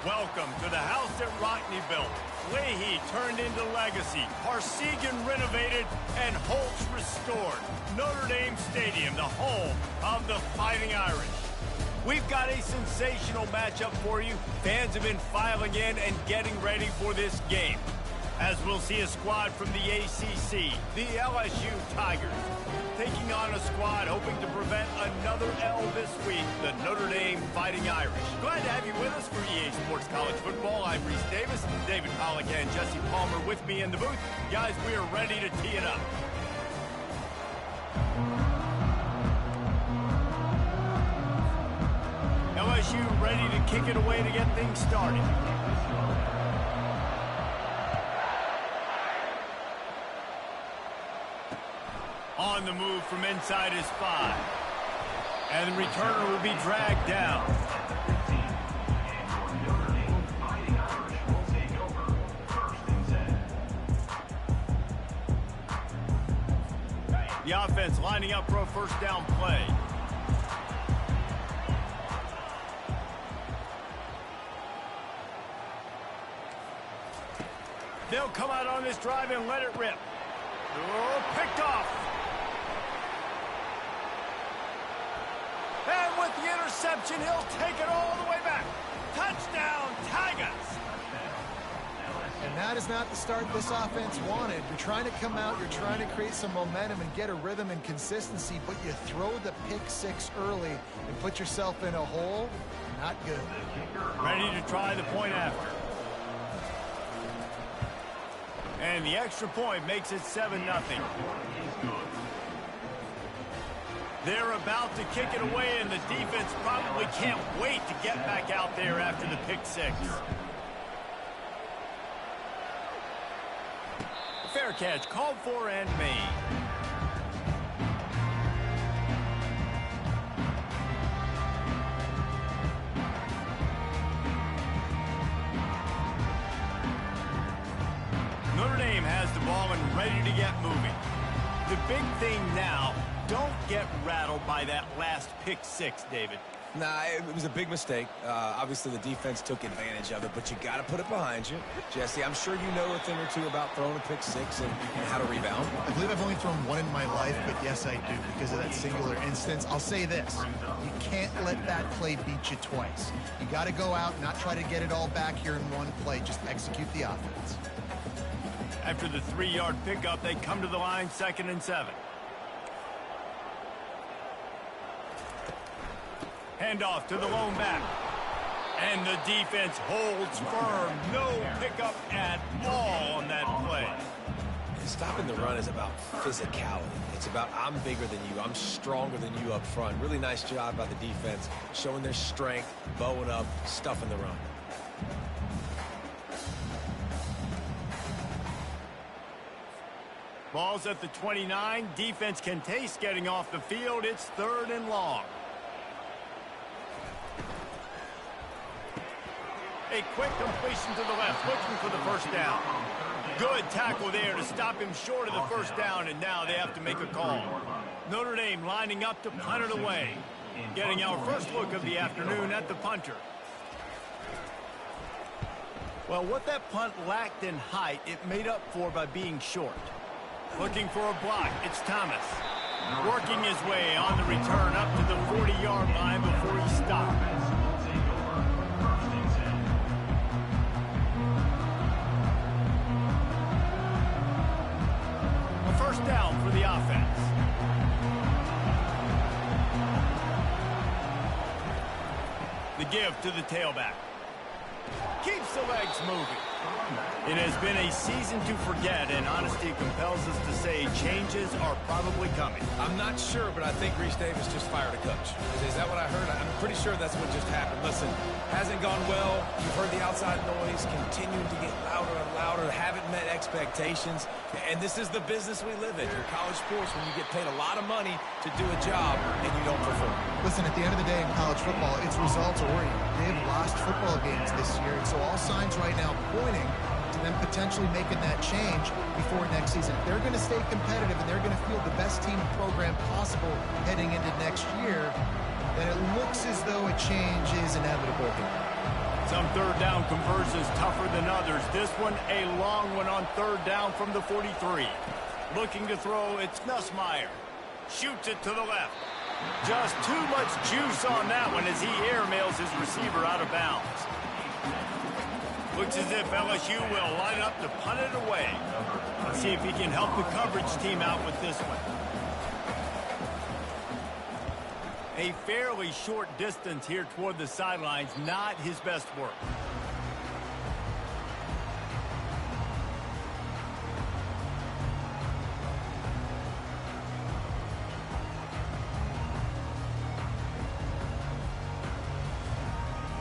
Welcome to the house that Rockney built. Leahy turned into legacy. Parsegan renovated and Holtz restored. Notre Dame Stadium, the home of the Fighting Irish. We've got a sensational matchup for you. Fans have been filing in and getting ready for this game, as we'll see a squad from the ACC, the LSU Tigers, taking on a squad hoping to prevent another L this week, the Notre Dame Fighting Irish. Glad to have you with us for EA Sports College Football. I'm Reese Davis, David Pollack and Jesse Palmer with me in the booth. Guys, we are ready to tee it up. LSU ready to kick it away to get things started. On the move from inside his 5. And the returner will be dragged down. The offense lining up for a first down play. They'll come out on this drive and let it rip. Oh, picked off. And with the interception, he'll take it all the way back. Touchdown, Tigers! And that is not the start this offense wanted. You're trying to come out, you're trying to create some momentum and get a rhythm and consistency, but you throw the pick 6 early and put yourself in a hole. Not good. Ready to try the point after. And the extra point makes it 7-0. They're about to kick it away, and the defense probably can't wait to get back out there after the pick 6. Fair catch, called for and made. Notre Dame has the ball and ready to get moving. The big thing now, don't get rattled by that last pick 6, David. Nah, it was a big mistake. Obviously, the defense took advantage of it, but you got to put it behind you. Jesse, I'm sure you know a thing or two about throwing a pick 6 and how to rebound. I believe I've only thrown one in my life, but yes, I do, because of that singular instance. I'll say this. You can't let that play beat you twice. You got to go out and not try to get it all back here in one play. Just execute the offense. After the 3-yard pickup, they come to the line, 2nd and 7. Handoff to the lone back. And the defense holds firm. No pickup at all on that play. Stopping the run is about physicality. It's about I'm bigger than you. I'm stronger than you up front. Really nice job by the defense, showing their strength, bowing up, stuffing the run. Ball's at the 29. Defense can taste getting off the field. It's 3rd and long. A quick completion to the left, looking for the first down. Good tackle there to stop him short of the first down, and now they have to make a call. Notre Dame lining up to punt it away. Getting our first look of the afternoon at the punter. Well, what that punt lacked in height, it made up for by being short. Looking for a block, it's Thomas. Working his way on the return up to the 40-yard line before he stopped. First down for the offense. The give to the tailback. Keeps the legs moving. It has been a season to forget, and honesty compels us to say changes are probably coming. I'm not sure, but I think Reese Davis just fired a coach. Is that what I heard? I'm pretty sure that's what just happened. Listen, hasn't gone well. You've heard the outside noise continuing to get louder and louder. Haven't met expectations. And this is the business we live in. In college sports, when you get paid a lot of money to do a job and you don't perform. Listen, at the end of the day in college football, it's results oriented. They've lost football games this year, and so all signs right now pointing to them potentially making that change before next season. If they're going to stay competitive and they're going to field the best team program possible heading into next year, then it looks as though a change is inevitable here. Some third down conversions tougher than others. This one a long one on third down from the 43. Looking to throw, it's Nussmeier. Shoots it to the left. Just too much juice on that one as he airmails his receiver out of bounds. Looks as if LSU will line up to punt it away. Let's see if he can help the coverage team out with this one. A fairly short distance here toward the sidelines, not his best work.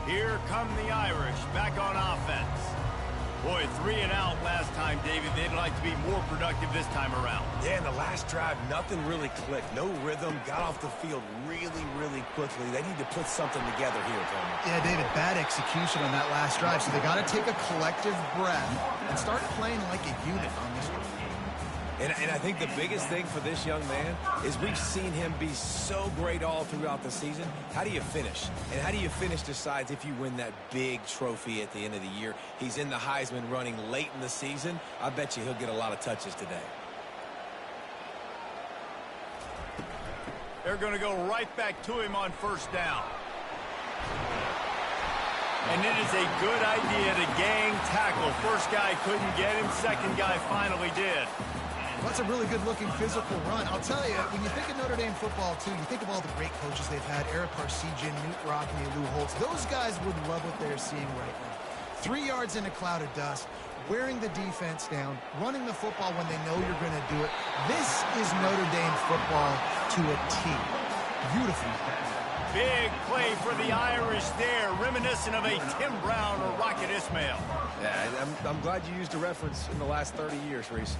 Here come the Irish back on offense. Boy, 3 and out last time, David. They'd like to be more productive this time around. Yeah, in the last drive, nothing really clicked. No rhythm. Got off the field really, really quickly. They need to put something together here, Tony. Yeah, David, bad execution on that last drive. So they got to take a collective breath and start playing like a unit on this one. And I think the biggest thing for this young man is we've seen him be so great all throughout the season. How do you finish? And how do you finish decides if you win that big trophy at the end of the year. He's in the Heisman running late in the season. I bet you he'll get a lot of touches today. They're going to go right back to him on first down. And it is a good idea to gang tackle. First guy couldn't get him. Second guy finally did. Well, that's a really good-looking physical run. I'll tell you, when you think of Notre Dame football, too, you think of all the great coaches they've had, Eric Parsegian, Newt Rockne, Lou Holtz. Those guys would love what they're seeing right now. 3 yards in a cloud of dust, wearing the defense down, running the football when they know you're going to do it. This is Notre Dame football to a T. Beautiful. Big play for the Irish there, reminiscent of a Tim Brown or Rocket Ismail. Yeah, I'm glad you used a reference in the last 30 years, Reese.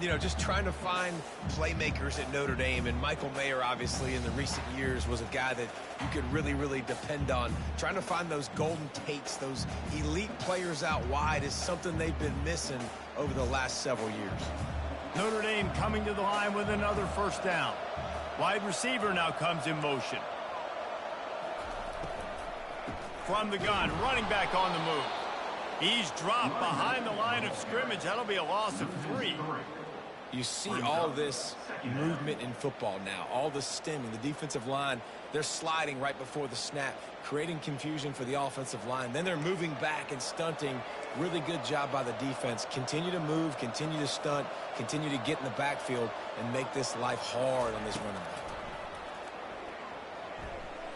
You know, just trying to find playmakers at Notre Dame, and Michael Mayer, obviously, in the recent years was a guy that you could really, really depend on. Trying to find those golden takes, those elite players out wide is something they've been missing over the last several years. Notre Dame coming to the line with another first down. Wide receiver now comes in motion. From the gun, running back on the move. He's dropped behind the line of scrimmage. That'll be a loss of 3. You see all this movement in football now, all the stemming, the defensive line, they're sliding right before the snap, creating confusion for the offensive line. Then they're moving back and stunting. Really good job by the defense. Continue to move, continue to stunt, continue to get in the backfield and make this life hard on this running back.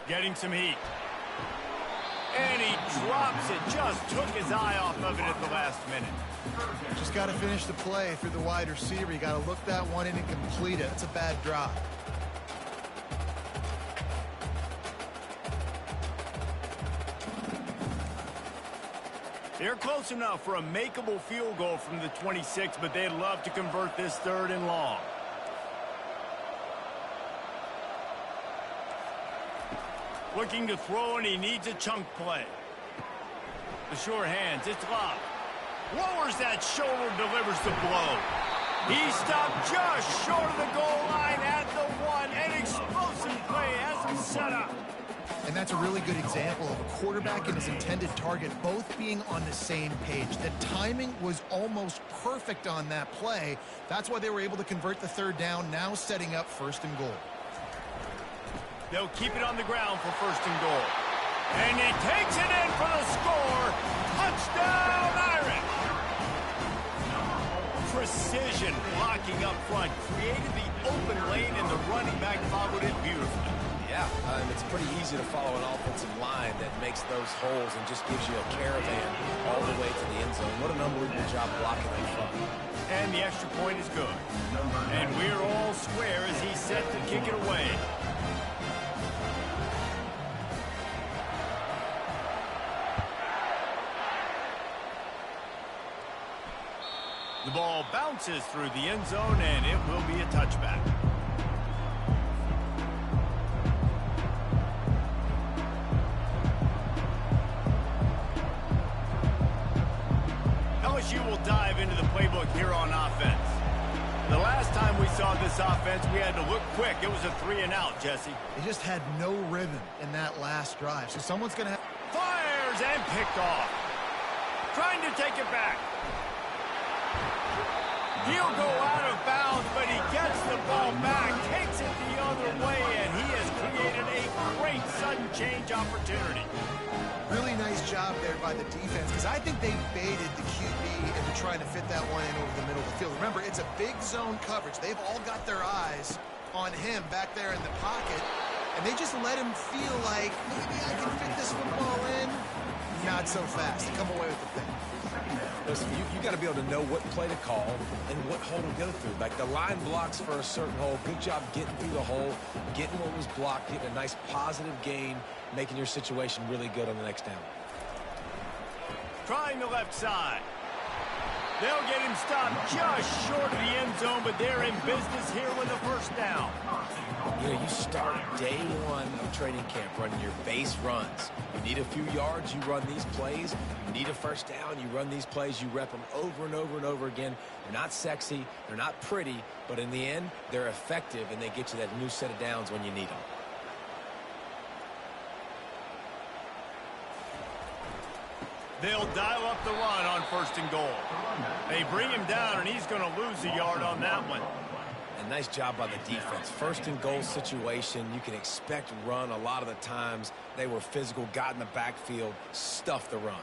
Getting some heat. And he drops it. Just took his eye off of it at the last minute. Just got to finish the play through the wide receiver. You got to look that one in and complete it. That's a bad drop. They're close enough for a makeable field goal from the 26, but they'd love to convert this 3rd and long. Looking to throw, and he needs a chunk play. The sure hands, it's locked. Lowers that shoulder, delivers the blow. He stopped just short of the goal line at the 1. An explosive play has him set up. And that's a really good example of a quarterback and his intended target both being on the same page. The timing was almost perfect on that play. That's why they were able to convert the 3rd down, now setting up 1st and goal. They'll keep it on the ground for 1st and goal. And he takes it in for the score. Touchdown, Irish! Precision blocking up front. Created the open lane, and the running back followed it beautifully. Yeah, it's pretty easy to follow an offensive line that makes those holes and just gives you a caravan all the way to the end zone. What an unbelievable job blocking up front. And the extra point is good. And we're all square as he's set to kick it away. The ball bounces through the end zone, and it will be a touchback. LSU will dive into the playbook here on offense. The last time we saw this offense, we had to look quick. It was a 3 and out, Jesse. They just had no rhythm in that last drive. So someone's going to have... Fires and picked off. Trying to take it back. He'll go out of bounds, but he gets the ball back, takes it the other way, and he has created a great sudden change opportunity. Really nice job there by the defense, because I think they baited the QB into trying to fit that one in over the middle of the field. Remember, it's a big zone coverage. They've all got their eyes on him back there in the pocket, and they just let him feel like, maybe I can fit this football in. Not so fast. They come away with the thing. Listen, you got to be able to know what play to call and what hole to go through. Like the line blocks for a certain hole. Good job getting through the hole, getting what was blocked, getting a nice positive gain, making your situation really good on the next down. Trying the left side. They'll get him stopped just short of the end zone, but they're in business here with a first down. You know, you start day one of training camp running your base runs. You need a few yards, you run these plays. You need a first down, you run these plays. You rep them over and over and over again. They're not sexy, they're not pretty, but in the end, they're effective, and they get you that new set of downs when you need them. They'll dial up the run on 1st and goal. They bring him down, and he's going to lose a yard on that one. And nice job by the defense. 1st and goal situation, you can expect run a lot of the times. They were physical, got in the backfield, stuffed the run.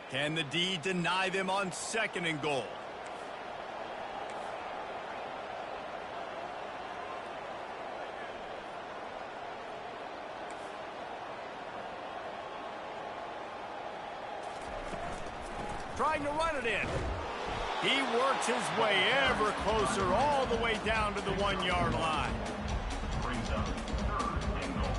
Can the D deny them on 2nd and goal? Trying to run it in. He works his way ever closer all the way down to the 1-yard line. Brings up 3rd and goal.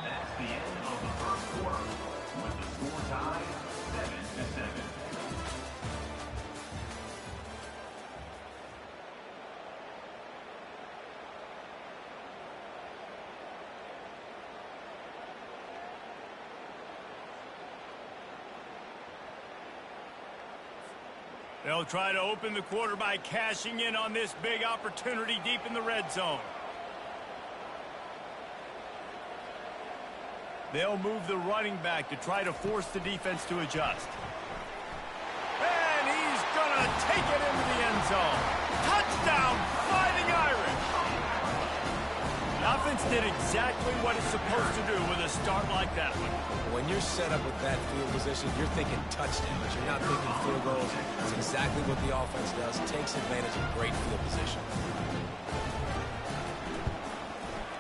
That's the end of the first quarter with the score tied 7-7. They'll try to open the quarter by cashing in on this big opportunity deep in the red zone. They'll move the running back to try to force the defense to adjust. And he's going to take it into the end zone. Touchdown, Fighting Irish! The offense did exactly what it's supposed to do with a start like that one. When you're set up with that field position, you're thinking touchdowns. You're not thinking field goals. That's exactly what the offense does. Takes advantage of great field position.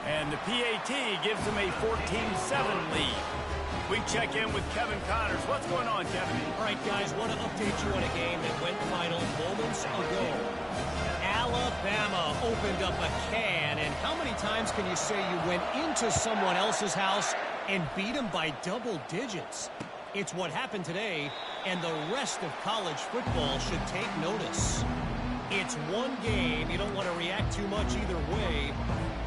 And the PAT gives them a 14-7 lead. We check in with Kevin Connors. What's going on, Kevin? All right, guys, want to update you on a game that went final moments ago. Alabama opened up a can, and how many times can you say you went into someone else's house and beat them by double digits? It's what happened today, and the rest of college football should take notice. It's one game. You don't want to react too much either way,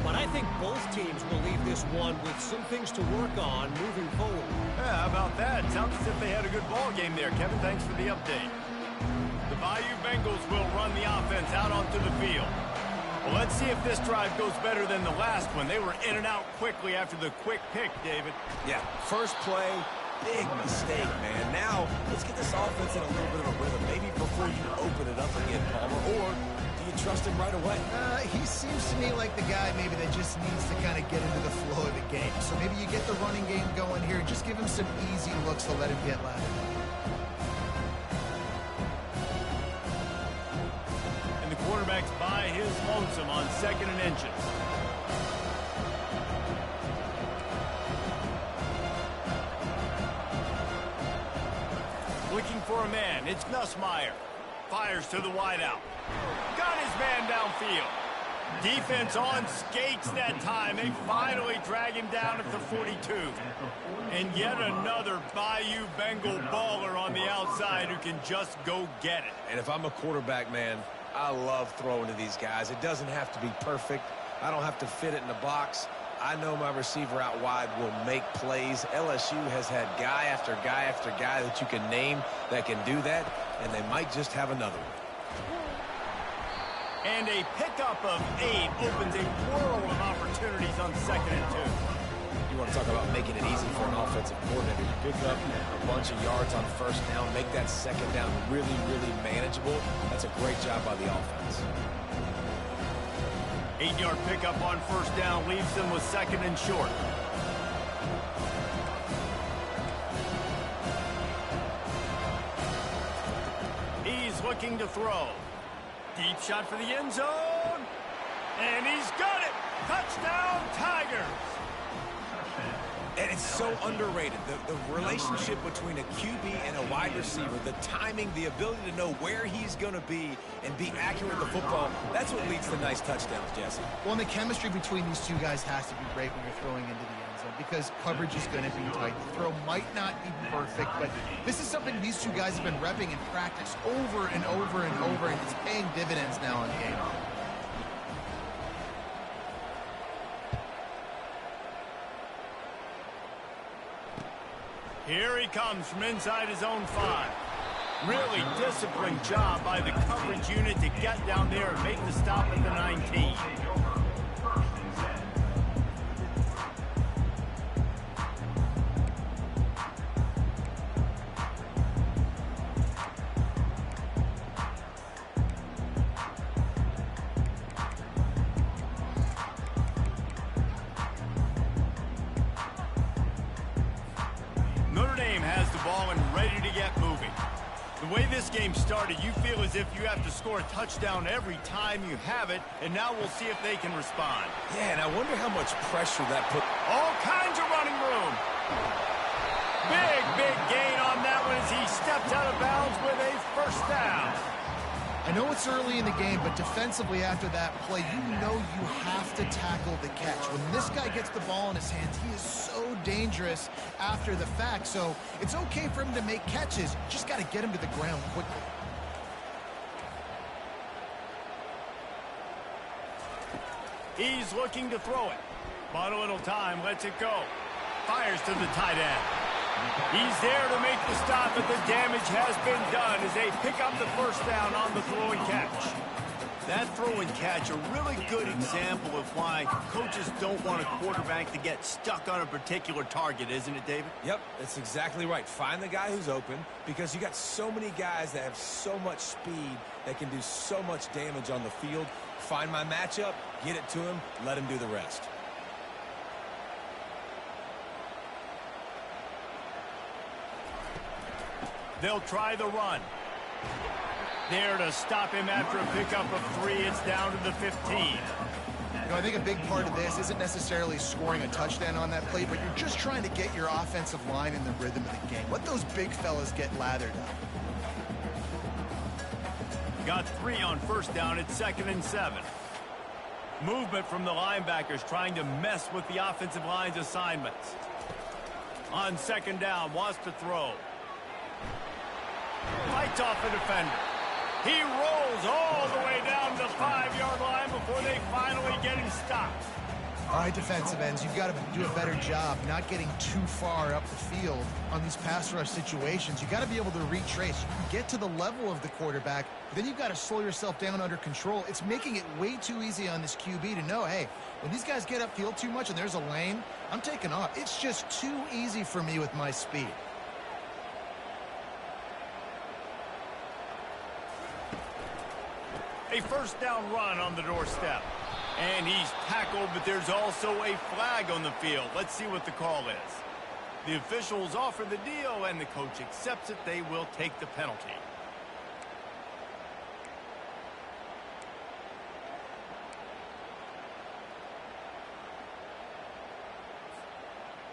but I think both teams will leave this one with some things to work on moving forward. Yeah, how about that? Sounds as if they had a good ball game there. Kevin, thanks for the update. The Bayou Bengals will run the offense out onto the field. Well, let's see if this drive goes better than the last one. They were in and out quickly after the quick pick, David. Yeah, first play, big mistake, man. Now, let's get this offense in a little bit of a rhythm. Maybe before you open it up again, Palmer, or do you trust him right away? He seems to me like the guy maybe that just needs to kind of get into the flow of the game. So maybe you get the running game going here. Just give him some easy looks to let him get lateral. And the quarterback's by his lonesome on 2nd and inches. Looking for a man. It's Nussmeier. Fires to the wideout. Got his man downfield. Defense on skates that time. They finally drag him down at the 42. And yet another Bayou Bengal baller on the outside who can just go get it. And if I'm a quarterback, man, I love throwing to these guys. It doesn't have to be perfect. I don't have to fit it in the box. I know my receiver out wide will make plays. LSU has had guy after guy after guy that you can name that can do that, and they might just have another one. And a pickup of 8 opens a world of opportunities on 2nd and 2. You want to talk about making it easy for an offensive coordinator. You pick up a bunch of yards on 1st down, make that 2nd down really, really manageable. That's a great job by the offense. 8-yard pickup on 1st down leaves them with 2nd and short. He's looking to throw. Deep shot for the end zone. And he's got it. Touchdown, Tigers. And it's so underrated. The relationship between a QB and a wide receiver, the timing, the ability to know where he's going to be and be accurate with the football, that's what leads to nice touchdowns, Jesse. Well, and the chemistry between these two guys has to be great when you're throwing into the end zone because coverage is going to be tight. The throw might not be perfect, but this is something these two guys have been repping in practice over and over and over, and it's paying dividends now in game. Here he comes from inside his own 5. Really disciplined job by the coverage unit to get down there and make the stop at the 19. Notre Dame has the ball and ready to get moving. The way this game started, you feel as if you have to score a touchdown every time you have it, and now we'll see if they can respond. Yeah, and I wonder how much pressure that put. All kinds of running room. Big gain on that one as he stepped out of bounds with a 1st down. I know it's early in the game, but defensively after that play, you know you have to tackle the catch. When this guy gets the ball in his hands, he is so dangerous after the fact. So it's okay for him to make catches. You just got to get him to the ground quickly. He's looking to throw it. But a little time, lets it go. Fires to the tight end. He's there to make the stop, but the damage has been done as they pick up the 1st down on the throw and catch. That throw and catch, a really good example of why coaches don't want a quarterback to get stuck on a particular target, isn't it, David? Yep, that's exactly right. Find the guy who's open because you got so many guys that have so much speed that can do so much damage on the field. Find my matchup, get it to him, let him do the rest. They'll try the run. There to stop him after a pickup of 3. It's down to the 15. You know, I think a big part of this isn't necessarily scoring a touchdown on that play, but you're just trying to get your offensive line in the rhythm of the game. Let those big fellas get lathered up. Got 3 on 1st down. It's 2nd and 7. Movement from the linebackers trying to mess with the offensive line's assignments. On 2nd down, wants to throw. Fights off the defender. He rolls all the way down the 5-yard line before they finally get him stopped. All right, defensive ends, you've got to do a better job not getting too far up the field on these pass rush situations. You've got to be able to retrace. You can get to the level of the quarterback, but then you've got to slow yourself down under control. It's making it way too easy on this QB to know, hey, when these guys get upfield too much and there's a lane, I'm taking off. It's just too easy for me with my speed. A 1st down run on the doorstep. And he's tackled, but there's also a flag on the field. Let's see what the call is. The officials offer the deal, and the coach accepts it. They will take the penalty.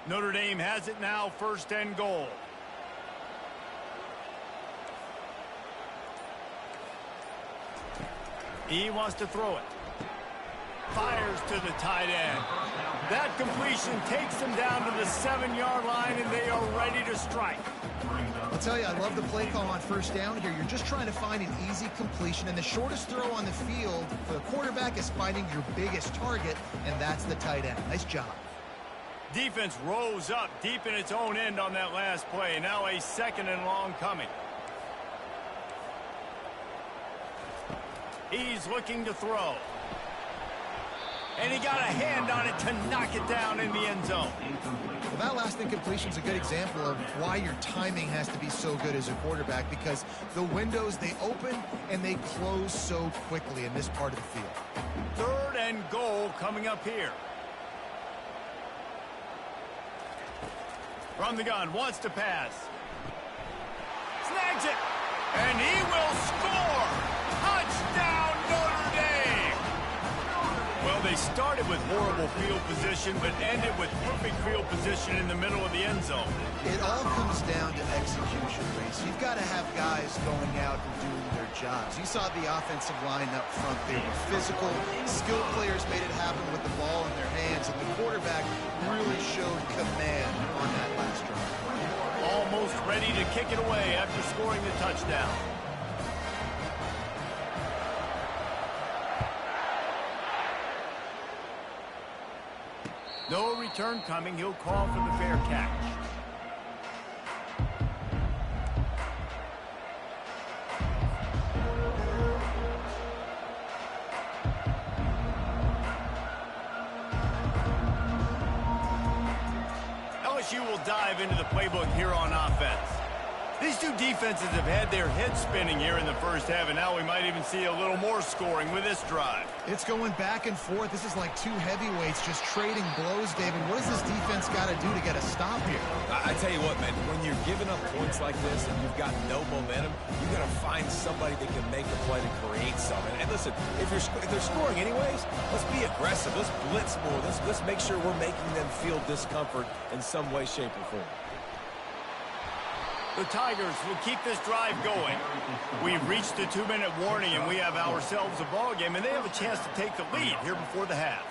Notre Dame has it now, 1st and goal. He wants to throw it. Fires to the tight end. That completion takes them down to the 7-yard line, and they are ready to strike. I'll tell you, I love the play call on first down here. You're just trying to find an easy completion, and the shortest throw on the field for the quarterback is finding your biggest target, and that's the tight end. Nice job. Defense rose up deep in its own end on that last play. Now a 2nd and long coming. He's looking to throw. And he got a hand on it to knock it down in the end zone. Well, that last incompletion is a good example of why your timing has to be so good as a quarterback, because the windows, they open and they close so quickly in this part of the field. 3rd and goal coming up here. From the gun, wants to pass. Snags it. And he will score. Touchdown, Notre Dame. Well, they started with horrible field position, but ended with perfect field position in the middle of the end zone. It all comes down to execution, Reese. You've got to have guys going out and doing their jobs. You saw the offensive line up front. They were physical. Skilled players made it happen with the ball in their hands, and the quarterback really showed command on that last drive. Almost ready to kick it away after scoring the touchdown. No return coming. He'll call for the fair catch. LSU will dive into the playbook here on offense. These two defenses have had their heads spinning here in the first half, and now we might even see a little more scoring with this drive. It's going back and forth. This is like two heavyweights just trading blows, David. What does this defense got to do to get a stop here? I tell you what, man, when you're giving up points like this and you've got no momentum, you got to find somebody that can make a play to create something. And listen, if they're scoring anyways, let's be aggressive. Let's blitz more. Let's make sure we're making them feel discomfort in some way, shape, or form. The Tigers will keep this drive going. We've reached the 2-minute warning, and we have ourselves a ball game, and they have a chance to take the lead here before the half.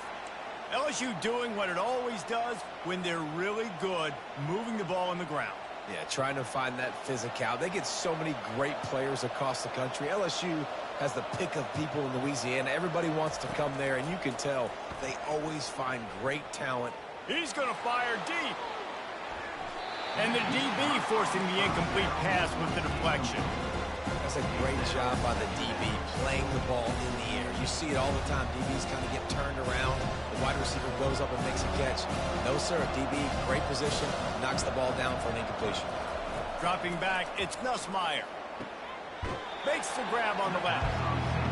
LSU doing what it always does when they're really good, moving the ball on the ground. Yeah, trying to find that physicality. They get so many great players across the country. LSU has the pick of people in Louisiana. Everybody wants to come there, and you can tell they always find great talent. He's going to fire deep. And the DB forcing the incomplete pass with the deflection. That's a great job by the DB playing the ball in the air. You see it all the time. DBs kind of get turned around. The wide receiver goes up and makes a catch. No, sir. DB, great position, knocks the ball down for an incompletion. Dropping back, it's Nussmeier. Makes the grab on the left.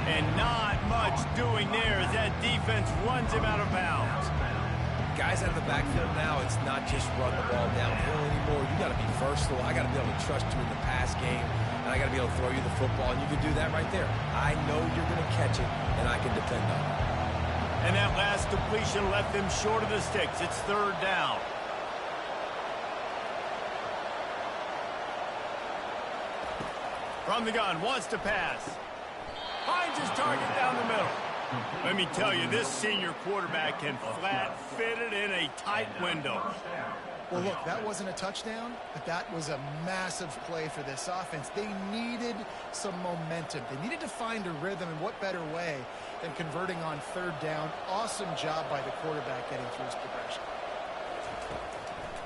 And not much doing there as that defense runs him out of bounds. Guys out of the backfield now, it's not just run the ball downhill anymore. You got to be versatile. I got to be able to trust you in the pass game, and I got to be able to throw you the football, and you can do that right there. I know you're going to catch it, and I can depend on it. And that last completion left them short of the sticks. It's 3rd down. From the gun, wants to pass. Finds his target down the middle. Let me tell you, this senior quarterback can flat fit it in a tight window. Well, look, that wasn't a touchdown, but that was a massive play for this offense. They needed some momentum. They needed to find a rhythm, and what better way than converting on 3rd down. Awesome job by the quarterback getting through his progression.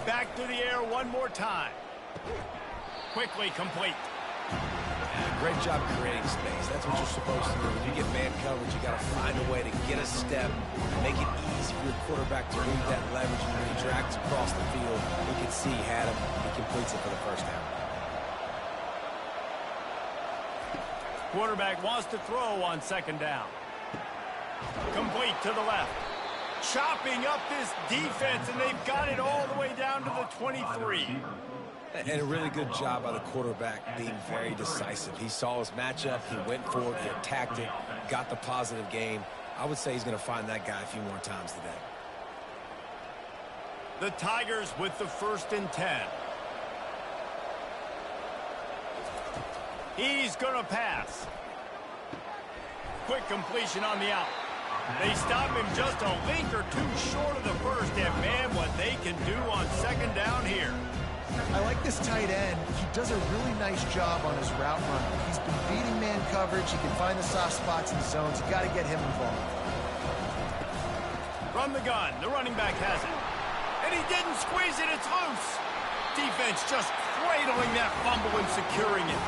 Back to the air one more time. Quickly complete. Great job creating space. That's what you're supposed to do. When you get man coverage, you got to find a way to get a step, make it easy for your quarterback to read that leverage. And when he drags across the field, you can see he had him. He completes it for the first down. Quarterback wants to throw on 2nd down. Complete to the left. Chopping up this defense, and they've got it all the way down to the 23. And a really good job by the quarterback being very decisive. He saw his matchup, he went for it, he attacked it, got the positive gain. I would say he's going to find that guy a few more times today. The Tigers with the 1st and 10. He's going to pass. Quick completion on the out. They stop him just a link or two short of the first, and man, what they can do on second down here. I like this tight end. He does a really nice job on his route run. He's been beating man coverage. He can find the soft spots in the zones. You got to get him involved. From the gun, the running back has it. And he didn't squeeze it, it's loose. Defense just cradling that fumble and securing it.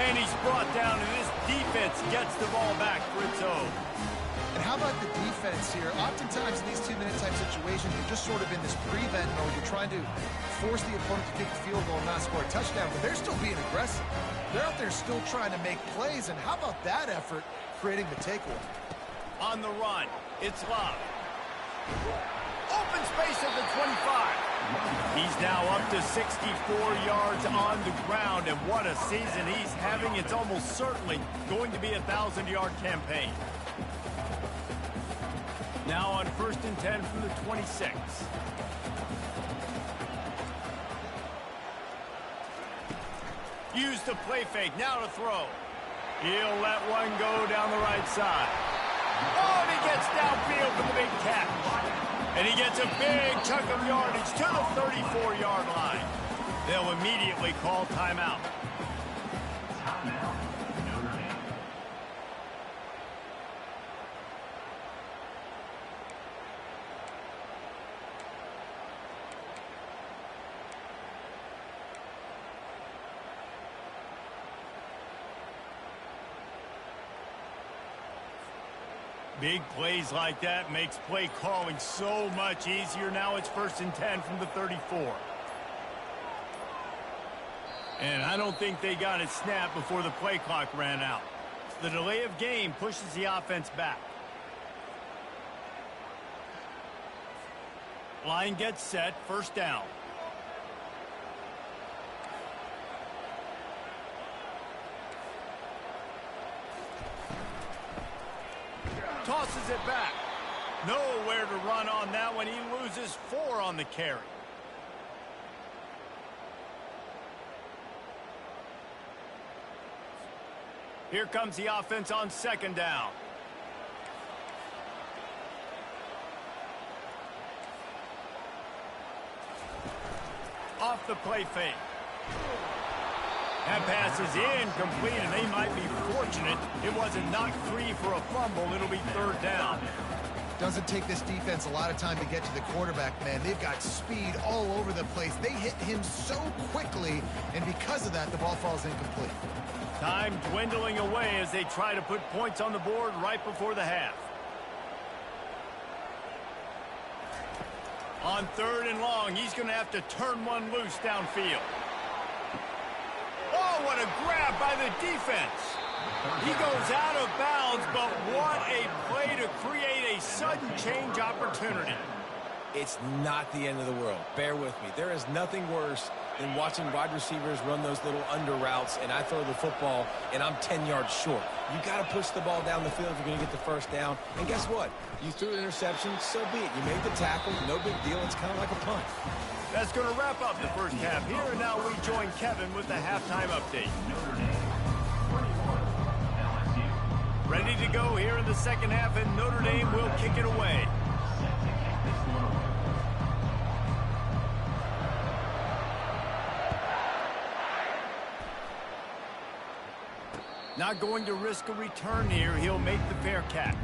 And he's brought down, and this defense gets the ball back for its own. And how about the defense here? Oftentimes in these two-minute type situations, you're just sort of in this prevent mode. You're trying to force the opponent to kick a field goal and not score a touchdown, but they're still being aggressive. They're out there still trying to make plays, and how about that effort creating the takeaway? On the run, it's Love. Open space at the 25. He's now up to 64 yards on the ground, and what a season he's having. It's almost certainly going to be a 1,000-yard campaign. Now on 1st and 10 from the 26. Use the play fake, now to throw. He'll let one go down the right side. Oh, and he gets downfield for the big catch. And he gets a big chunk of yardage to the 34-yard line. They'll immediately call timeout. Timeout, Notre Dame. Big plays like that makes play calling so much easier. Now it's 1st and 10 from the 34. And I don't think they got it snapped before the play clock ran out. The delay of game pushes the offense back. Line gets set, 1st down. Tosses it back. Nowhere to run on that one. He loses 4 on the carry. Here comes the offense on 2nd down. Off the play fake. That pass is incomplete, and they might be fortunate it wasn't knocked free for a fumble. It'll be 3rd down. Doesn't take this defense a lot of time to get to the quarterback, man. They've got speed all over the place. They hit him so quickly, and because of that, the ball falls incomplete. Time dwindling away as they try to put points on the board right before the half. On 3rd and long, he's going to have to turn one loose downfield. Oh, what a grab by the defense. He goes out of bounds, but what a play to create a sudden change opportunity. It's not the end of the world. Bear with me. There is nothing worse than watching wide receivers run those little under routes, and I throw the football, and I'm 10 yards short. You got to push the ball down the field if you're going to get the 1st down. And guess what? You threw an interception, so be it. You made the tackle, no big deal. It's kind of like a punt. That's going to wrap up the 1st half here, and now we join Kevin with the halftime update. Notre Dame, 21, LSU. Ready to go here in the 2nd half, and Notre Dame will kick it away. Set to kick this one away. Not going to risk a return here. He'll make the fair catch.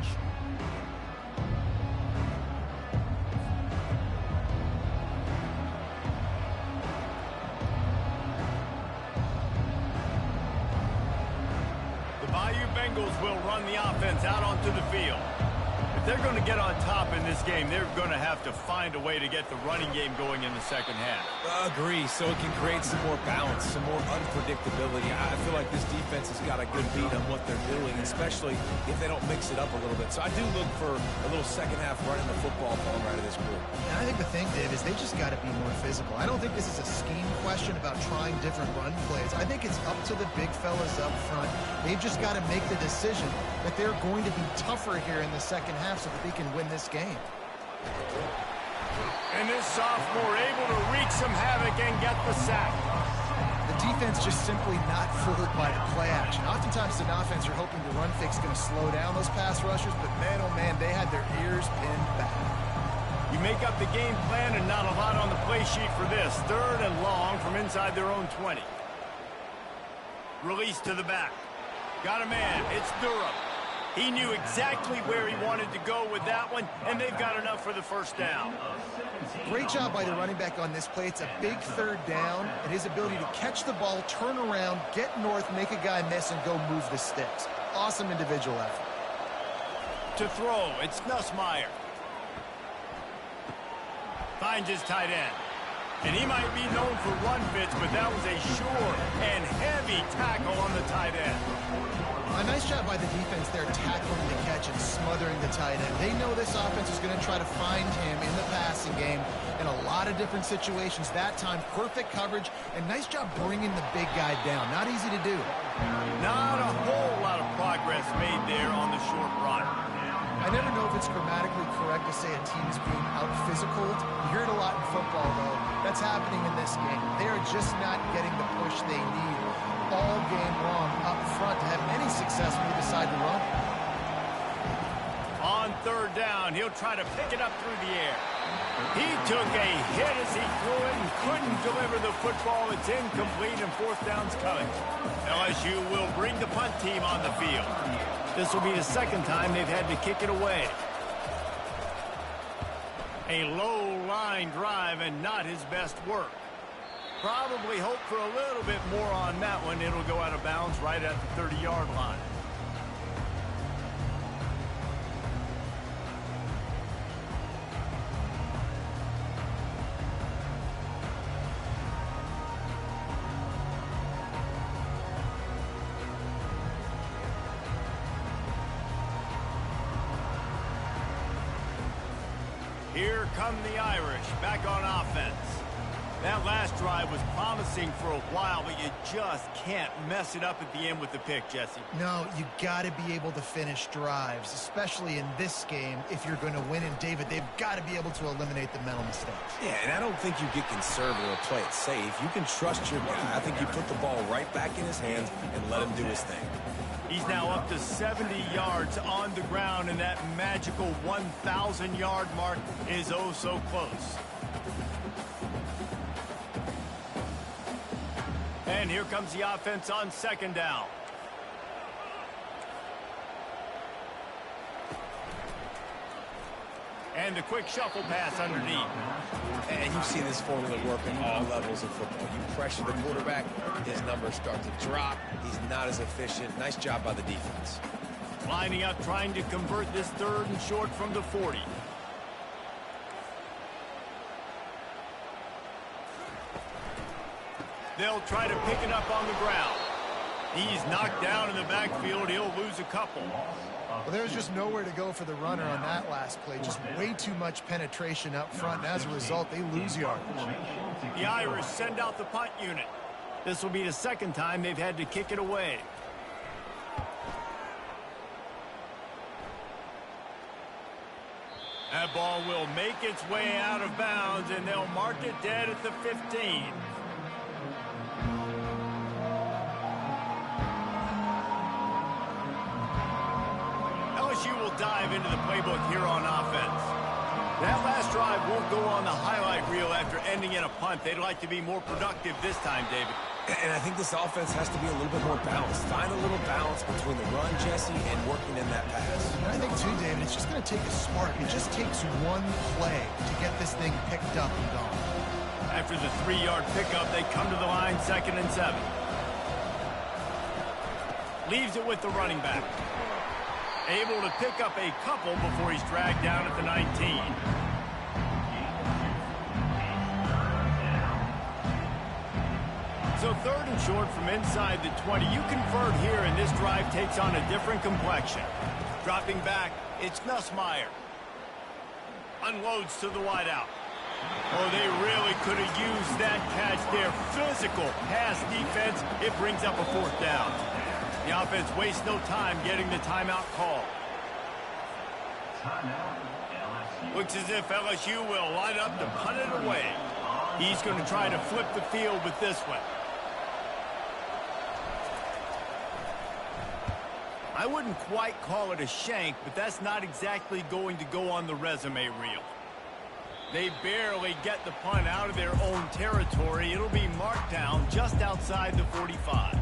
The Bayou Bengals will run the offense out onto the field. If they're going to get on top in this game, they're going to have to find a way to get the running game going in the 2nd half. Agree, so it can create some more balance, some more unpredictability. I feel like this defense has got a good beat on what they're doing, especially if they don't mix it up a little bit. So I do look for a little 2nd half running the football from right of this group. And I think the thing, Dave, is they just got to be more physical. I don't think this is a scheme question about trying different run plays. I think it's up to the big fellas up front. They've just got to make the decision that they're going to be tougher here in the 2nd half so that they can win this game. And this sophomore able to wreak some havoc and get the sack. The defense just simply not fooled by the play action. Oftentimes, as an offense, you're hoping the run fake is going to slow down those pass rushers, but man, oh man, they had their ears pinned back. You make up the game plan and not a lot on the play sheet for this. 3rd and long from inside their own 20. Release to the back. Got a man. It's Durham. He knew exactly where he wanted to go with that one, and they've got enough for the first down. Great job by the running back on this play. It's a big 3rd down, and his ability to catch the ball, turn around, get north, make a guy miss, and go move the sticks. Awesome individual effort. To throw, it's Nussmeier. Finds his tight end. And he might be known for run fits, but that was a sure and heavy tackle on the tight end. A nice job by the defense there, tackling the catch and smothering the tight end. They know this offense is going to try to find him in the passing game in a lot of different situations. That time, perfect coverage, and nice job bringing the big guy down. Not easy to do. Not a whole lot of progress made there on the short run. I never know if it's grammatically correct to say a team is being out-physicaled. You hear it a lot in football, though. That's happening in this game. They are just not getting the push they need all game long up front to have any success when they decide to run. On 3rd down, he'll try to pick it up through the air. He took a hit as he threw it and couldn't deliver the football. It's incomplete, and 4th down's coming. LSU will bring the punt team on the field. This will be the 2nd time they've had to kick it away. A low-line drive and not his best work. Probably hope for a little bit more on that one. It'll go out of bounds right at the 30-yard line. Here come the Irish, back on offense. That last drive was promising for a while, but you just can't mess it up at the end with the pick, Jesse. No, you got to be able to finish drives, especially in this game. If you're going to win, and David, they've got to be able to eliminate the mental mistakes. Yeah, and I don't think you get conservative or play it safe. You can trust your guy. I think you put the ball right back in his hands and let him do his thing. He's now up to 70 yards on the ground, and that magical 1,000-yard mark is oh so close. And here comes the offense on 2nd down. And the quick shuffle pass underneath. And you see this formula work at all levels of football. You pressure the quarterback, his numbers start to drop. He's not as efficient. Nice job by the defense. Lining up, trying to convert this 3rd and short from the 40. They'll try to pick it up on the ground. He's knocked down in the backfield. He'll lose a couple. Well, there's just nowhere to go for the runner on that last play. Just way too much penetration up front, and as a result, they lose yardage. The Irish send out the punt unit. This will be the 2nd time they've had to kick it away. That ball will make its way out of bounds, and they'll mark it dead at the 15. LSU will dive into the playbook here on offense. That last drive won't go on the highlight reel after ending in a punt. They'd like to be more productive this time, David. And I think this offense has to be a little bit more balanced. Find a little balance between the run, Jesse, and working in that pass. And I think, too, David, it's just going to take a spark. It just takes one play to get this thing picked up and gone. After the 3-yard pickup, they come to the line 2nd and 7. Leaves it with the running back. Able to pick up a couple before he's dragged down at the 19. So 3rd and short from inside the 20. You convert here, and this drive takes on a different complexion. Dropping back, it's Nussmeier. Unloads to the wideout. Oh, they really could have used that catch there. Physical pass defense. It brings up a 4th down. The offense wastes no time getting the timeout call. Looks as if LSU will line up to punt it away. He's going to try to flip the field with this one. I wouldn't quite call it a shank, but that's not exactly going to go on the resume reel. They barely get the punt out of their own territory. It'll be marked down just outside the 45.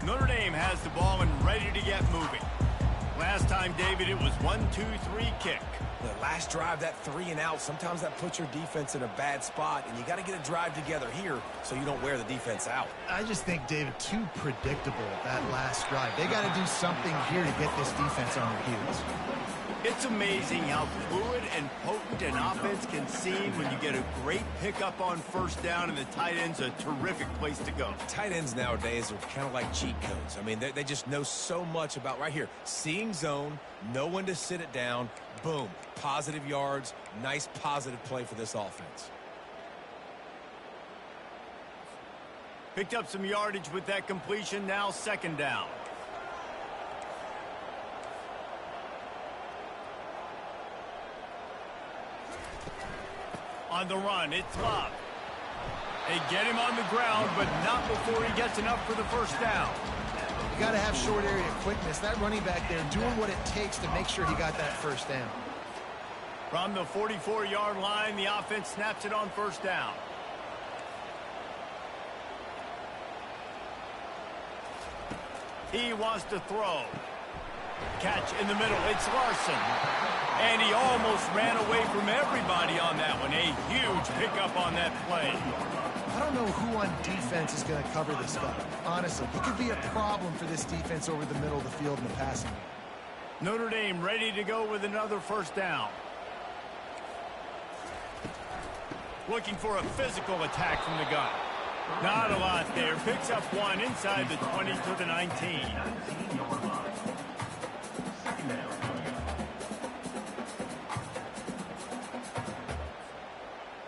Notre Dame has the ball and ready to get moving. Last time, David, it was 1-2-3 kick. The last drive, that 3 and out, sometimes that puts your defense in a bad spot, and you got to get a drive together here so you don't wear the defense out. I just think, David, too predictable, that last drive. They got to do something here to get this defense on their heels. It's amazing how fluid and potent an offense can seem when you get a great pickup on first down, and the tight end's a terrific place to go. Tight ends nowadays are kind of like cheat codes. I mean, they just know so much about right here. Seeing zone, know when to sit it down, boom, positive yards, nice positive play for this offense. Picked up some yardage with that completion, now second down. On the run, it's Love. They get him on the ground, but not before he gets enough for the first down. You got to have short area quickness. That running back there doing what it takes to make sure he got that first down. From the 44-yard line, the offense snaps it on first down. He wants to throw. Catch in the middle. It's Larson. And he almost ran away from everybody on that one. A huge pickup on that play. I don't know who on defense is going to cover this guy. Honestly, he could be a problem for this defense over the middle of the field in the passing game. Notre Dame ready to go with another first down. Looking for a physical attack from the gun. Not a lot there. Picks up one inside the 20 to the 19.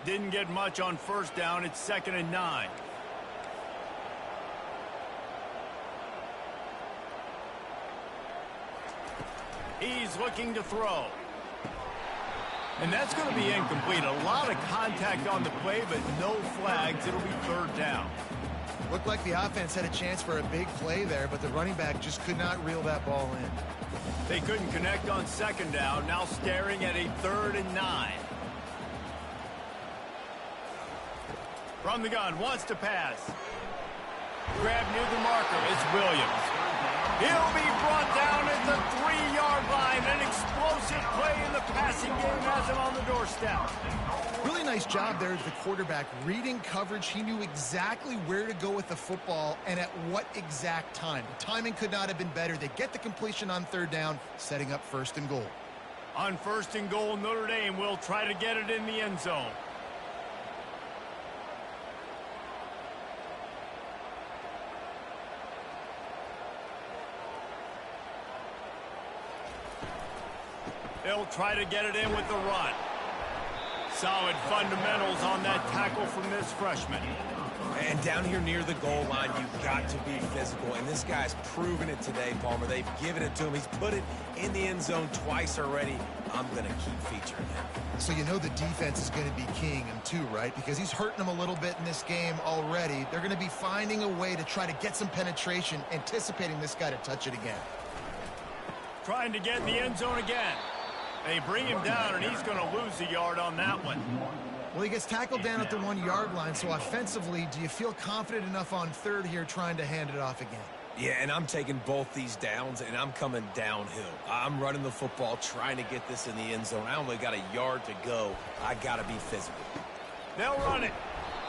Didn't get much on first down. It's 2nd and 9. He's looking to throw. And that's going to be incomplete. A lot of contact on the play, but no flags. It'll be 3rd down. Looked like the offense had a chance for a big play there, but the running back just could not reel that ball in. They couldn't connect on 2nd down. Now staring at a 3rd and 9. From the gun, wants to pass. Grab near the marker. It's Williams. He'll be brought down at the 3-yard line. An explosive play in the passing game has him on the doorstep. Really nice job there as the quarterback. Reading coverage, he knew exactly where to go with the football and at what exact time. The timing could not have been better. They get the completion on 3rd down, setting up 1st and goal. On 1st and goal, Notre Dame will try to get it in the end zone. They'll try to get it in with the run. Solid fundamentals on that tackle from this freshman. And down here near the goal line, you've got to be physical. And this guy's proven it today, Palmer. They've given it to him. He's put it in the end zone twice already. I'm going to keep featuring him. So you know the defense is going to be keying him too, right? Because he's hurting them a little bit in this game already. They're going to be finding a way to try to get some penetration, anticipating this guy to touch it again. Trying to get in the end zone again. They bring him down, and he's going to lose a yard on that one. Well, he gets tackled down at the 1-yard line, so offensively, do you feel confident enough on 3rd here trying to hand it off again? Yeah, and I'm taking both these downs, and I'm coming downhill. I'm running the football, trying to get this in the end zone. I only got a yard to go. I got to be physical. They'll run it.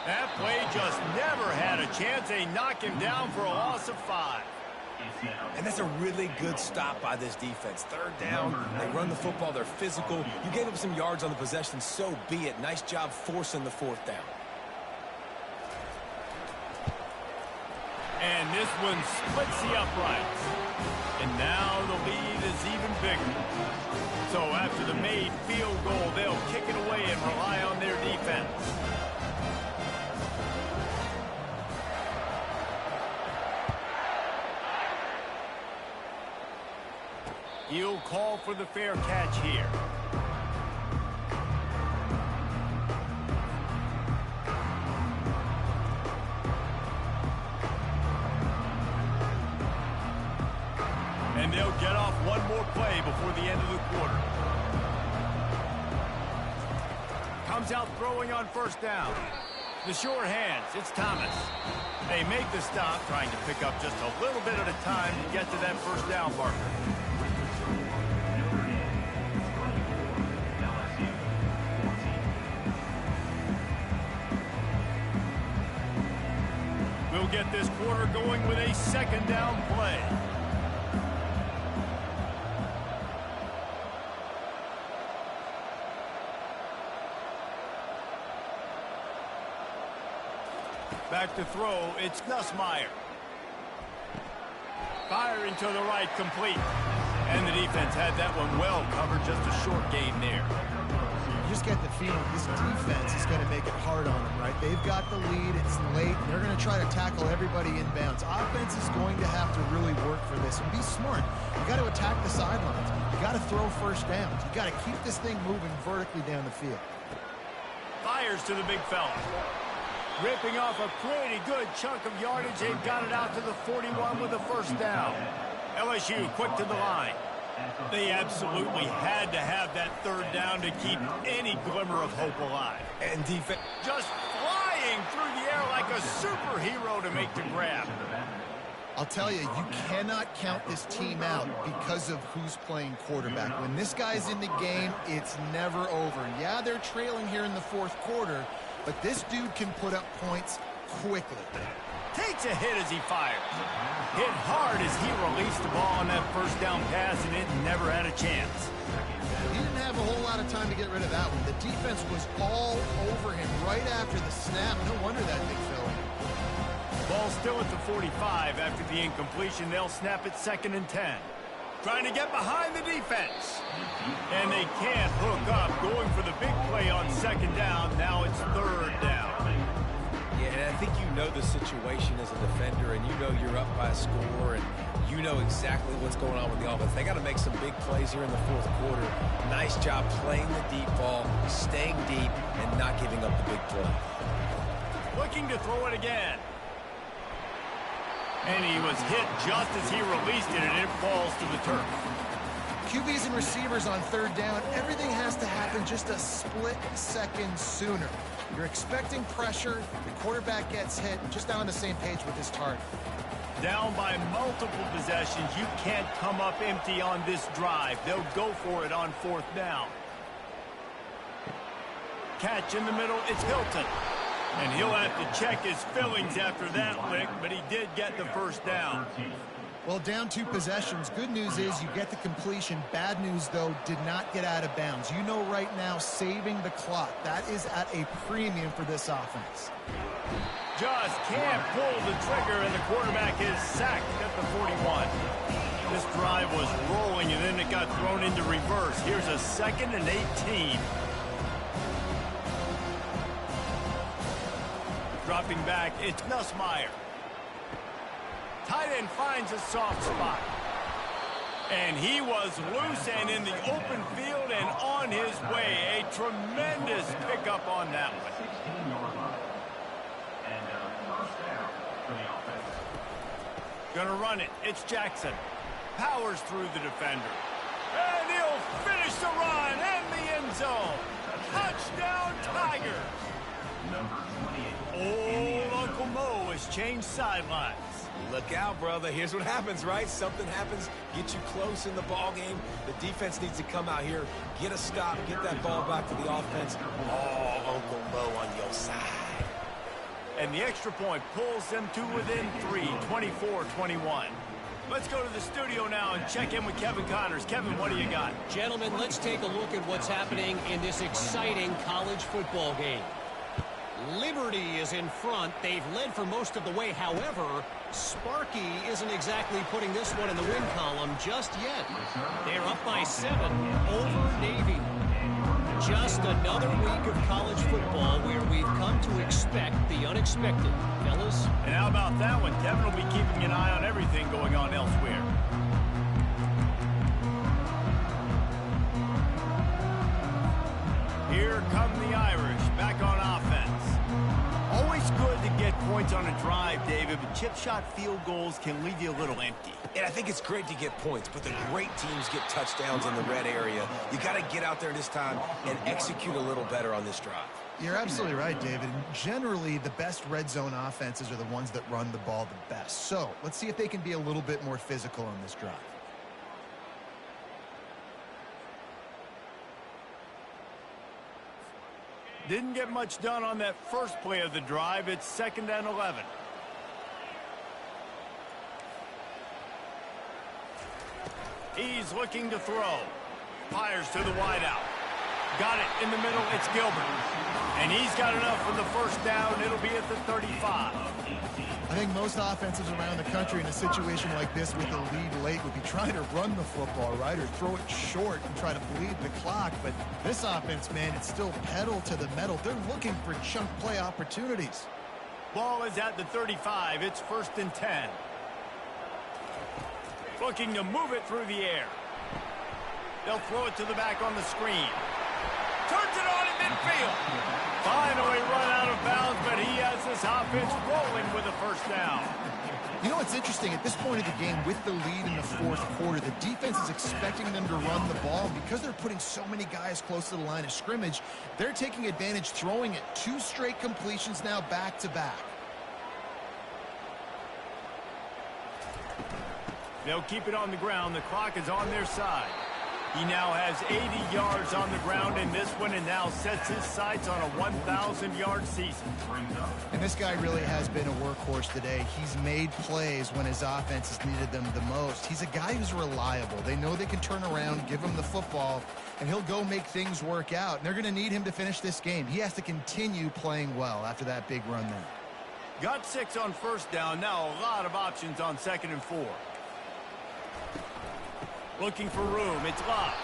That play just never had a chance. They knock him down for a loss of 5. And that's a really good stop by this defense. 3rd down, they run the football, they're physical. You gave up some yards on the possession, so be it. Nice job forcing the 4th down. And this one splits the uprights. And now the lead is even bigger. So after the made field goal, they'll kick it away and rely on their defense. He'll call for the fair catch here. And they'll get off one more play before the end of the quarter. Comes out throwing on first down. The short hands, it's Thomas. They make the stop, trying to pick up just a little bit at a time to get to that first down marker. We'll get this quarter going with a second down play. Back to throw, it's Nussmeier. Firing to the right, complete. And the defense had that one well covered, just a short gain there. You just get the feeling this defense is going to make it hard on them, right? They've got the lead, it's late, and they're going to try to tackle everybody inbounds. Offense is going to have to really work for this and be smart. You got to attack the sidelines. You got to throw first downs. You got to keep this thing moving vertically down the field. Fires to the big fella. Ripping off a pretty good chunk of yardage. They've got it out to the 41 with the first down. LSU quick to the line. They absolutely had to have that third down to keep any glimmer of hope alive. And defense Just flying through the air like a superhero to make the grab. I'll tell you, you cannot count this team out because of who's playing quarterback. When this guy's in the game, it's never over. And yeah, they're trailing here in the fourth quarter, but this dude can put up points quickly. Takes a hit as he fires. Hit hard as he released the ball on that first down pass, and it never had a chance. He didn't have a whole lot of time to get rid of that one. The defense was all over him right after the snap. No wonder that big fella. Ball still at the 45 after the incompletion. They'll snap it 2nd and 10. Trying to get behind the defense. And they can't hook up. Going for the big play on 2nd down. Now it's 3rd down. Yeah, and I think you know the situation as a defender, and you know you're up by a score, and you know exactly what's going on with the offense. They got to make some big plays here in the fourth quarter. Nice job playing the deep ball, staying deep, and not giving up the big play. Looking to throw it again. And he was hit just as he released it, and it falls to the turf. QBs and receivers on 3rd down, everything has to happen just a split second sooner. You're expecting pressure, the quarterback gets hit, just not on the same page with his target. Down by multiple possessions, you can't come up empty on this drive. They'll go for it on 4th down. Catch in the middle, it's Hilton. And he'll have to check his fillings after that lick, but he did get the first down. Well, down 2 possessions. Good news is you get the completion. Bad news, though, did not get out of bounds. You know right now, saving the clock. That is at a premium for this offense. Just can't pull the trigger, and the quarterback is sacked at the 41. This drive was rolling, and then it got thrown into reverse. Here's a 2nd and 18. Dropping back, it's Nussmeier. Tight end finds a soft spot. And he was loose and in the open field and on his way. A tremendous pickup on that one. 16-yard line. And first down for the offense. Gonna run it. It's Jackson. Powers through the defender. And he'll finish the run and the end zone. Touchdown, Tigers. Number 28. Old Uncle Mo has changed sidelines. Look out, brother. Here's what happens, right? Something happens, get you close in the ball game. The defense needs to come out here, get a stop, get that ball back to the offense. Oh, Uncle Mo on your side. And the extra point pulls them to within 3, 24-21. Let's go to the studio now and check in with Kevin Connors. Kevin, what do you got? Gentlemen, let's take a look at what's happening in this exciting college football game. Liberty is in front. They've led for most of the way. However, Sparky isn't exactly putting this one in the win column just yet. They're up by 7 over Navy. Just another week of college football where we've come to expect the unexpected, fellas. And how about that one? Kevin will be keeping an eye on everything going on elsewhere. David, but chip shot field goals can leave you a little empty. And I think it's great to get points, but the great teams get touchdowns in the red area. You got to get out there this time and execute a little better on this drive. You're absolutely right, David. Generally, the best red zone offenses are the ones that run the ball the best. So let's see if they can be a little bit more physical on this drive. Didn't get much done on that first play of the drive. It's 2nd and 11. He's looking to throw. Fires to the wideout. Got it in the middle. It's Gilbert. And he's got enough for the first down. It'll be at the 35. I think most offenses around the country in a situation like this with a lead late would be trying to run the football, right, or throw it short and try to bleed the clock. But this offense, man, it's still pedal to the metal. They're looking for chunk play opportunities. Ball is at the 35. It's 1st and 10. Looking to move it through the air. They'll throw it to the back on the screen. Turns it on in midfield. Finally run out of bounds, but he has this offense rolling with a first down. You know what's interesting? At this point of the game, with the lead in the fourth quarter, the defense is expecting them to run the ball. And because they're putting so many guys close to the line of scrimmage, they're taking advantage, throwing it 2 straight completions now back to back. They'll keep it on the ground. The clock is on their side. He now has 80 yards on the ground in this one and now sets his sights on a 1,000-yard season. And this guy really has been a workhorse today. He's made plays when his offense has needed them the most. He's a guy who's reliable. They know they can turn around, give him the football, and he'll go make things work out. And they're going to need him to finish this game. He has to continue playing well after that big run there. Got 6 on first down. Now a lot of options on 2nd and 4. Looking for room. It's locked.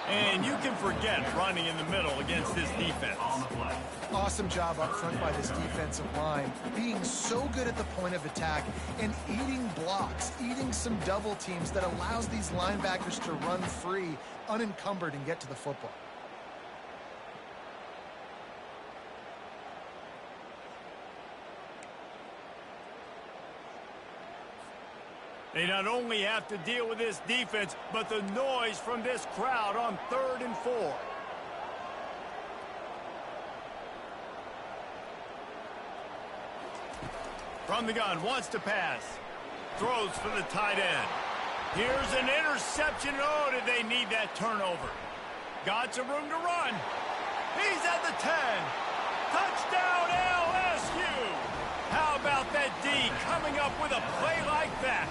And you can forget running in the middle against this defense. Awesome job up front by this defensive line, being so good at the point of attack and eating blocks, eating some double teams that allows these linebackers to run free, unencumbered, and get to the football. They not only have to deal with this defense, but the noise from this crowd on 3rd and 4. From the gun, wants to pass. Throws for the tight end. Here's an interception. Oh, did they need that turnover? Got some room to run. He's at the 10. Touchdown, LSU. How about that D coming up with a play like that?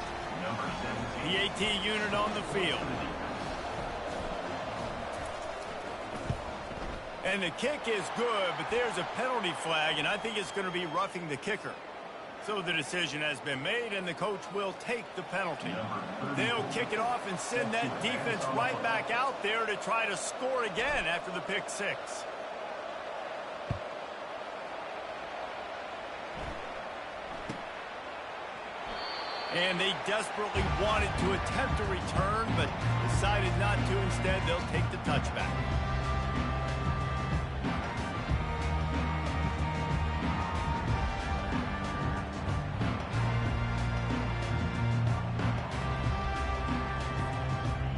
The AT unit on the field. And the kick is good, but there's a penalty flag, and I think it's going to be roughing the kicker. So the decision has been made, and the coach will take the penalty. They'll kick it off and send that defense right back out there to try to score again after the pick 6. And they desperately wanted to attempt a return, but decided not to. Instead, they'll take the touchback.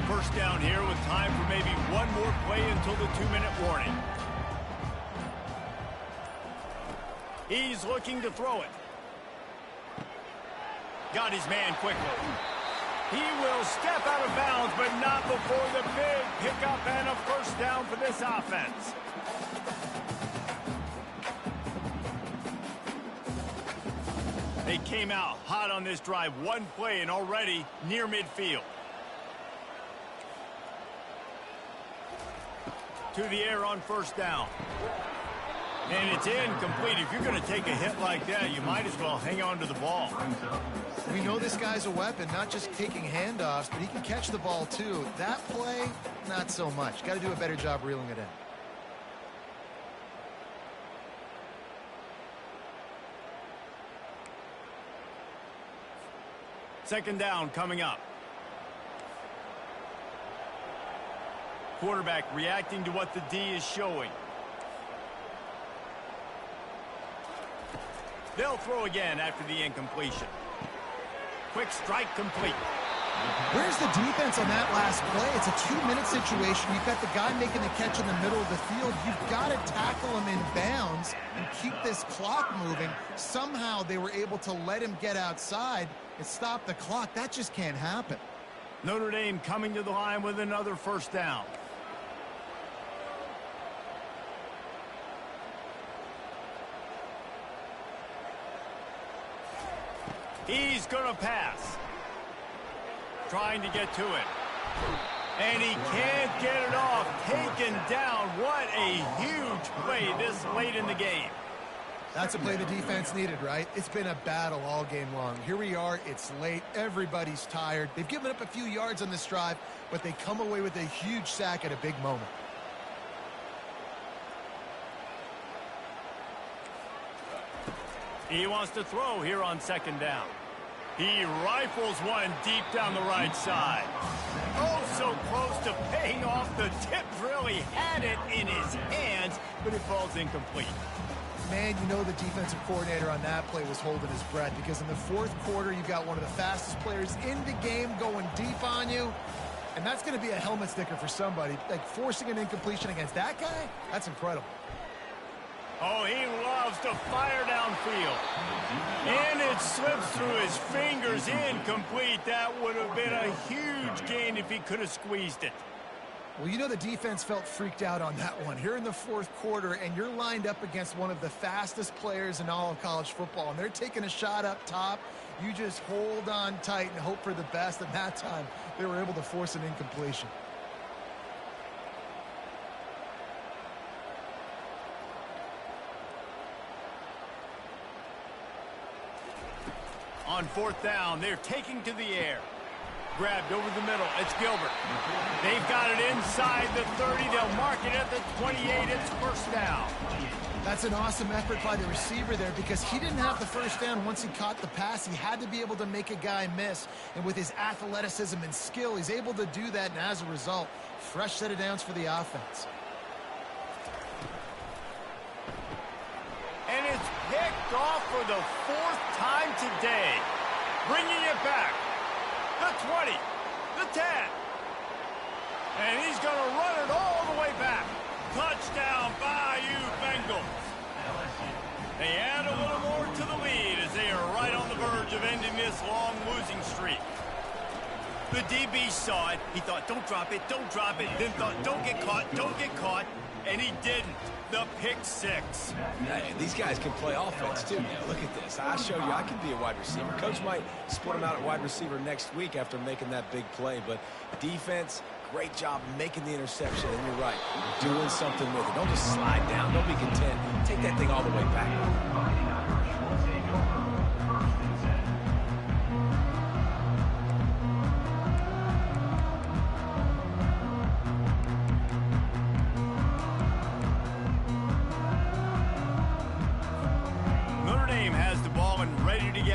First down here with time for maybe one more play until the 2-minute warning. He's looking to throw it. Got his man quickly. He will step out of bounds, but not before the big pickup and a first down for this offense. They came out hot on this drive. One play and already near midfield. To the air on first down. And it's incomplete. If you're going to take a hit like that, you might as well hang on to the ball. We know this guy's a weapon, not just taking handoffs, but he can catch the ball too. That play, not so much. Got to do a better job reeling it in. Second down coming up. Quarterback reacting to what the D is showing. They'll throw again after the incompletion. Quick strike complete. Where's the defense on that last play? It's a 2-minute situation. You've got the guy making the catch in the middle of the field. You've got to tackle him in bounds and keep this clock moving. Somehow they were able to let him get outside and stop the clock. That just can't happen. Notre Dame coming to the line with another first down. He's going to pass. Trying to get to it. And he can't get it off. Taken down. What a huge play this late in the game. That's a play the defense needed, right? It's been a battle all game long. Here we are. It's late. Everybody's tired. They've given up a few yards on this drive, but they come away with a huge sack at a big moment. He wants to throw here on second down. He rifles one deep down the right side. Oh, so close to paying off. The tip really had it in his hands, but it falls incomplete. Man, you know the defensive coordinator on that play was holding his breath, because in the fourth quarter, you got one of the fastest players in the game going deep on you, and that's going to be a helmet sticker for somebody. Like, forcing an incompletion against that guy, that's incredible. Oh, he loves to fire downfield. And it slips through his fingers, incomplete. That would have been a huge gain if he could have squeezed it. Well, you know the defense felt freaked out on that one. Here in the fourth quarter, and you're lined up against one of the fastest players in all of college football, and they're taking a shot up top. You just hold on tight and hope for the best, and that time they were able to force an incompletion. On fourth down, they're taking to the air. Grabbed over the middle. It's Gilbert. They've got it inside the 30. They'll mark it at the 28. It's first down. That's an awesome effort by the receiver there, because he didn't have the first down once he caught the pass. He had to be able to make a guy miss. And with his athleticism and skill, he's able to do that. And as a result, fresh set of downs for the offense. And it's picked off for the fourth time today. Bringing it back. The 20, the 10. And he's going to run it all the way back. Touchdown, Bayou Bengals. They add a little more to the lead as they are right on the verge of ending this long losing streak. The DB saw it. He thought, don't drop it, don't drop it. Then thought, don't get caught, don't get caught. And he didn't. The pick six. Hey, these guys can play offense, too. Now, look at this. I showed you I can be a wide receiver. Coach might split him out at wide receiver next week after making that big play. But defense, great job making the interception. And you're right, doing something with it. Don't just slide down. Don't be content. Take that thing all the way back.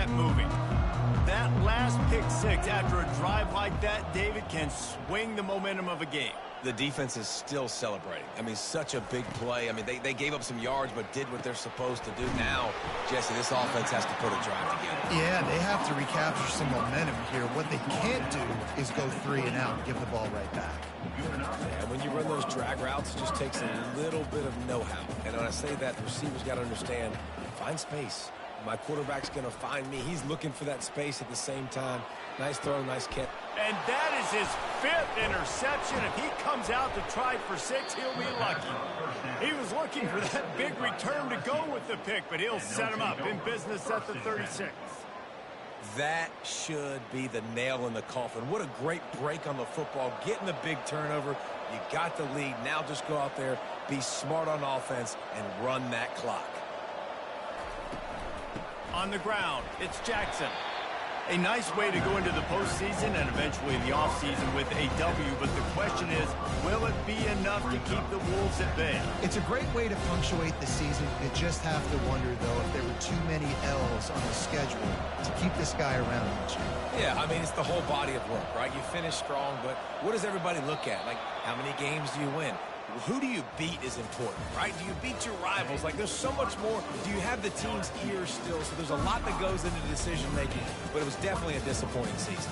Moving. That last pick six after a drive like that, David, can swing the momentum of a game. The defense is still celebrating. I mean, such a big play. I mean, they gave up some yards but did what they're supposed to do. Now, Jesse, this offense has to put a drive together. Yeah, they have to recapture some momentum here. What they can't do is go 3 and out and give the ball right back. Yeah, when you run those drag routes, it just takes a little bit of know-how. And when I say that, receivers got to understand, find space. My quarterback's going to find me. He's looking for that space at the same time. Nice throw, nice catch. And that is his 5th interception. If he comes out to try for 6, he'll be lucky. He was looking for that big return to go with the pick, but he'll set him up in business at the 36. That should be the nail in the coffin. What a great break on the football. Getting the big turnover. You got the lead. Now just go out there, be smart on offense, and run that clock. On the ground, it's Jackson. A nice way to go into the postseason and eventually the offseason with a W, but the question is, will it be enough to keep the Wolves at bay? It's a great way to punctuate the season. You just have to wonder, though, if there were too many L's on the schedule to keep this guy around much. Yeah, I mean, it's the whole body of work, right? You finish strong, but what does everybody look at? Like, how many games do you win? Who do you beat is important, right? Do you beat your rivals? Like, there's so much more. Do you have the team's ears still? So there's a lot that goes into decision-making, but it was definitely a disappointing season.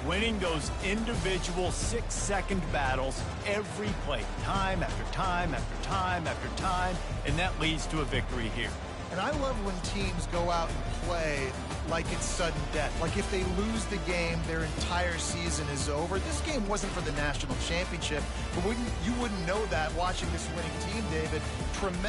Winning those individual 6-second battles every play, time after time after time after time, and that leads to a victory here. And I love when teams go out and play like it's sudden death. Like if they lose the game, their entire season is over. This game wasn't for the national championship, but you wouldn't know that watching this winning team, David. Tremendous